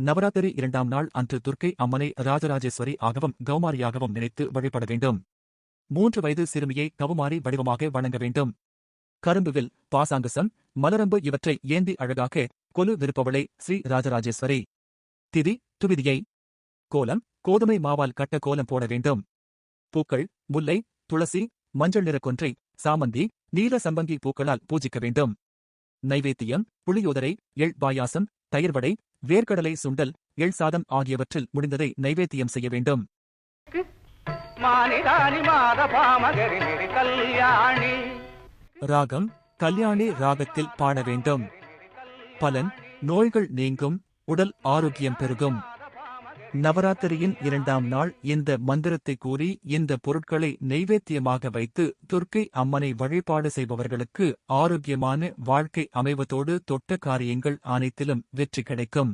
நவராத்திரி 2ஆம் நாள் அன்று துர்க்கை அம்மனை ராஜராஜேஸ்வரி ஆகவும் கௌமாரியாகவும் நினைத்து வழிபட வேண்டும். 3 வயது சிறுமியை கவுமாரி வடிவமாக வணங்க வேண்டும். கரும்புவில், பாசாங்குசம், மலரம்பு இவற்றை ஏந்தி அழகாக கொலு விருப்பவளை ஸ்ரீ ராஜராஜேஸ்வரி. திதி துவிதியை. கோலம் கோதுமை மாவால் கட்ட கோலம் போட வேண்டும். பூக்கள் முல்லை, துளசி, மஞ்சள் நிற கொன்றை, சாமந்தி, நீல சம்பங்கி பூக்களால் பூஜிக்க வேண்டும். நைவேத்தியம் புளியோதரை, எள் பாயாசம், தயிர்வடை, வேர்க்கடலை சுண்டல், எள் சாதம் ஆகியவற்றில் முடிந்ததை நைவேத்தியம் செய்ய வேண்டும். ராகம் கல்யாணி ராகத்தில் பாட வேண்டும். பலன் நோய்கள் நீங்கும், உடல் ஆரோக்கியம் பெருகும். நவராத்திரியின் 2ஆம் நாள் இந்த மந்திரத்தை கூறி இந்த பொருட்களை நைவேத்தியமாக வைத்து துர்க்கை அம்மனை வழிபாடு செய்பவர்களுக்கு ஆரோக்கியமான வாழ்க்கை அமைவதோடு தொட்ட காரியங்கள் அனைத்திலும் வெற்றி கிடைக்கும்.